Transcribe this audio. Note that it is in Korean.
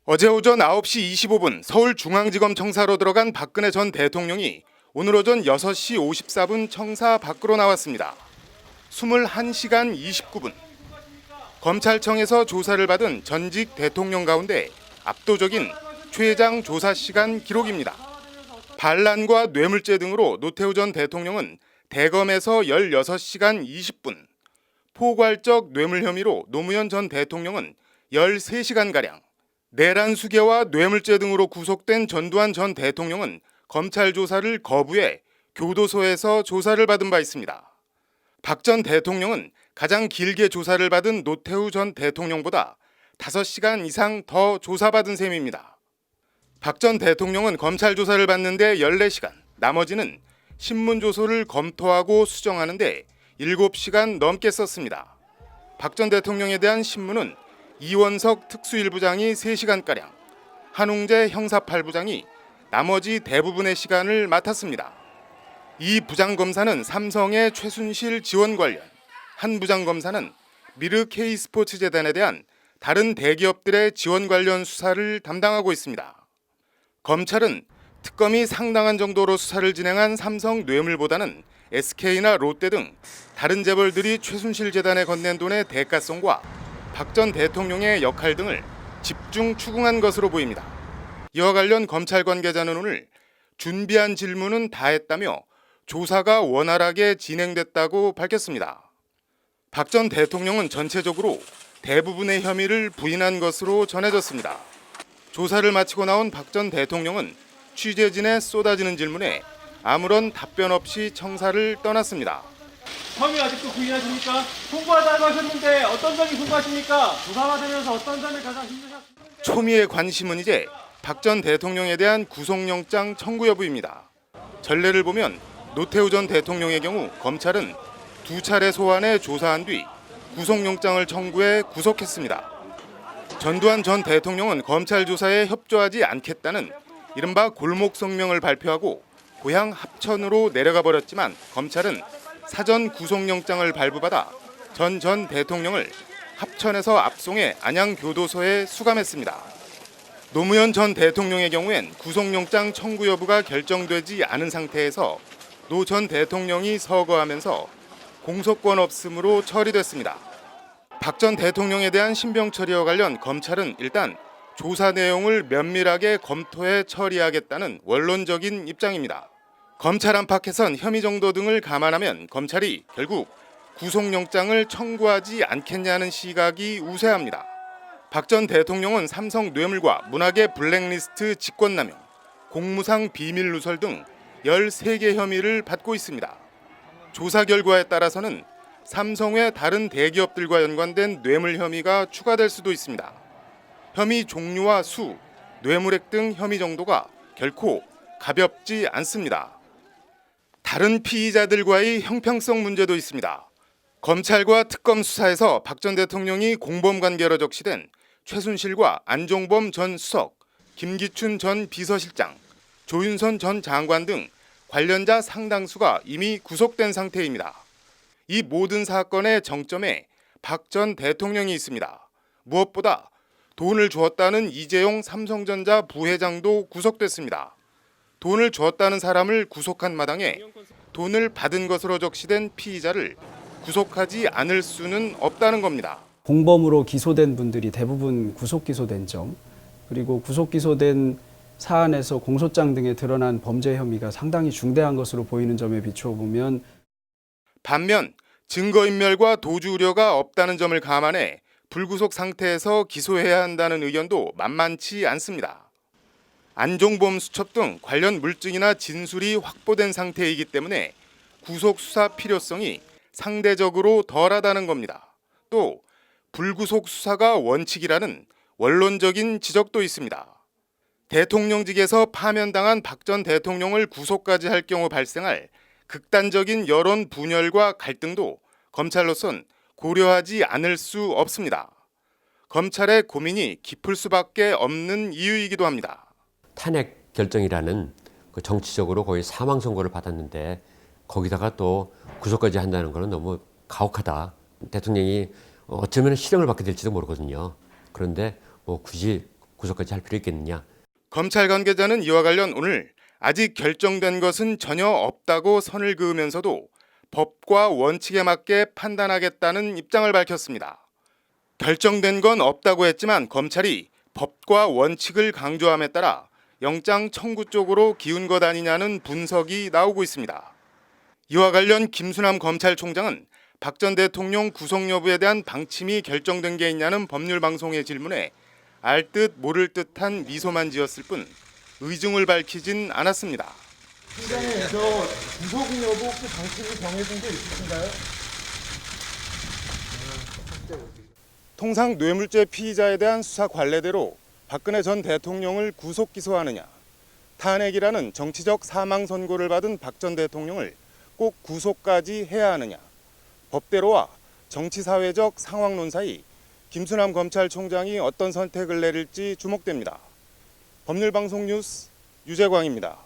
어제 오전 9시 25분 서울중앙지검 청사로 들어간 박근혜 전 대통령이 오늘 오전 6시 54분 청사 밖으로 나왔습니다. 21시간 29분. 검찰청에서 조사를 받은 전직 대통령 가운데 압도적인 최장 조사 시간 기록입니다. 반란과 뇌물죄 등으로 노태우 전 대통령은 대검에서 16시간 20분, 포괄적 뇌물 혐의로 노무현 전 대통령은 13시간가량, 내란 수개와 뇌물죄 등으로 구속된 전두환 전 대통령은 검찰 조사를 거부해 교도소에서 조사를 받은 바 있습니다. 박 전 대통령은 가장 길게 조사를 받은 노태우 전 대통령보다 5시간 이상 더 조사받은 셈입니다. 박 전 대통령은 검찰 조사를 받는데 14시간, 나머지는 신문 조서를 검토하고 수정하는데 7시간 넘게 썼습니다. 박 전 대통령에 대한 신문은 이원석 특수일부장이 3시간가량, 한웅재 형사8부장이 나머지 대부분의 시간을 맡았습니다. 이 부장검사는 삼성의 최순실 지원 관련, 한 부장검사는 미르 K스포츠재단에 대한 다른 대기업들의 지원 관련 수사를 담당하고 있습니다. 검찰은 특검이 상당한 정도로 수사를 진행한 삼성 뇌물보다는 SK나 롯데 등 다른 재벌들이 최순실 재단에 건넨 돈의 대가성과 박 전 대통령의 역할 등을 집중 추궁한 것으로 보입니다. 이와 관련 검찰 관계자는 오늘 준비한 질문은 다 했다며 조사가 원활하게 진행됐다고 밝혔습니다. 박 전 대통령은 전체적으로 대부분의 혐의를 부인한 것으로 전해졌습니다. 조사를 마치고 나온 박 전 대통령은 취재진의 쏟아지는 질문에 아무런 답변 없이 청사를 떠났습니다. 혐의 아직도 부인하십니까? 송구하다고 하셨는데 어떤 점이 송구하십니까? 조사받으면서 어떤 점이 가장 힘드셨습니까? 초미의 관심은 이제 박 전 대통령에 대한 구속영장 청구 여부입니다. 전례를 보면 노태우 전 대통령의 경우 검찰은 2차례 소환해 조사한 뒤 구속영장을 청구해 구속했습니다. 전두환 전 대통령은 검찰 조사에 협조하지 않겠다는 이른바 골목 성명을 발표하고 고향 합천으로 내려가 버렸지만 검찰은 사전 구속영장을 발부받아 전 대통령을 합천에서 압송해 안양교도소에 수감했습니다. 노무현 전 대통령의 경우엔 구속영장 청구 여부가 결정되지 않은 상태에서 노 전 대통령이 서거하면서 공소권 없음으로 처리됐습니다. 박 전 대통령에 대한 신병 처리와 관련 검찰은 일단 조사 내용을 면밀하게 검토해 처리하겠다는 원론적인 입장입니다. 검찰 안팎에선 혐의 정도 등을 감안하면 검찰이 결국 구속영장을 청구하지 않겠냐는 시각이 우세합니다. 박 전 대통령은 삼성 뇌물과 문학의 블랙리스트 직권남용, 공무상 비밀 누설 등 13개 혐의를 받고 있습니다. 조사 결과에 따라서는 삼성의 다른 대기업들과 연관된 뇌물 혐의가 추가될 수도 있습니다. 혐의 종류와 수, 뇌물액 등 혐의 정도가 결코 가볍지 않습니다. 다른 피의자들과의 형평성 문제도 있습니다. 검찰과 특검 수사에서 박 전 대통령이 공범 관계로 적시된 최순실과 안종범 전 수석, 김기춘 전 비서실장, 조윤선 전 장관 등 관련자 상당수가 이미 구속된 상태입니다. 이 모든 사건의 정점에 박 전 대통령이 있습니다. 무엇보다 돈을 주었다는 이재용 삼성전자 부회장도 구속됐습니다. 돈을 주었다는 사람을 구속한 마당에 돈을 받은 것으로 적시된 피의자를 구속하지 않을 수는 없다는 겁니다. 공범으로 기소된 분들이 대부분 구속 기소된 점, 그리고 구속 기소된 사안에서 공소장 등에 드러난 범죄 혐의가 상당히 중대한 것으로 보이는 점에 비추어 보면, 반면 증거인멸과 도주 우려가 없다는 점을 감안해 불구속 상태에서 기소해야 한다는 의견도 만만치 않습니다. 안종범 수첩 등 관련 물증이나 진술이 확보된 상태이기 때문에 구속 수사 필요성이 상대적으로 덜하다는 겁니다. 또 불구속 수사가 원칙이라는 원론적인 지적도 있습니다. 대통령직에서 파면당한 박 전 대통령을 구속까지 할 경우 발생할 극단적인 여론 분열과 갈등도 검찰로선 고려하지 않을 수 없습니다. 검찰의 고민이 깊을 수밖에 없는 이유이기도 합니다. 탄핵 결정이라는 그 정치적으로 거의 사망 선고를 받았는데 거기다가 또 구속까지 한다는 것은 너무 가혹하다. 대통령이 어쩌면 실형을 받게 될지도 모르거든요. 그런데 뭐 굳이 구속까지 할 필요 있겠느냐. 검찰 관계자는 이와 관련 오늘 아직 결정된 것은 전혀 없다고 선을 그으면서도 법과 원칙에 맞게 판단하겠다는 입장을 밝혔습니다. 결정된 건 없다고 했지만 검찰이 법과 원칙을 강조함에 따라 영장 청구 쪽으로 기운 것 아니냐는 분석이 나오고 있습니다. 이와 관련 김수남 검찰총장은 박 전 대통령 구속 여부에 대한 방침이 결정된 게 있냐는 법률방송의 질문에 알 듯 모를 듯한 미소만 지었을 뿐 의중을 밝히진 않았습니다. 팀장님, 저 구속 여부 혹시 방침이 정해진 게 있으신가요? 통상 뇌물죄 피의자에 대한 수사 관례대로 박근혜 전 대통령을 구속 기소하느냐, 탄핵이라는 정치적 사망 선고를 받은 박 전 대통령을 꼭 구속까지 해야 하느냐, 법대로와 정치사회적 상황론 사이 김수남 검찰총장이 어떤 선택을 내릴지 주목됩니다. 법률방송 뉴스 유재광입니다.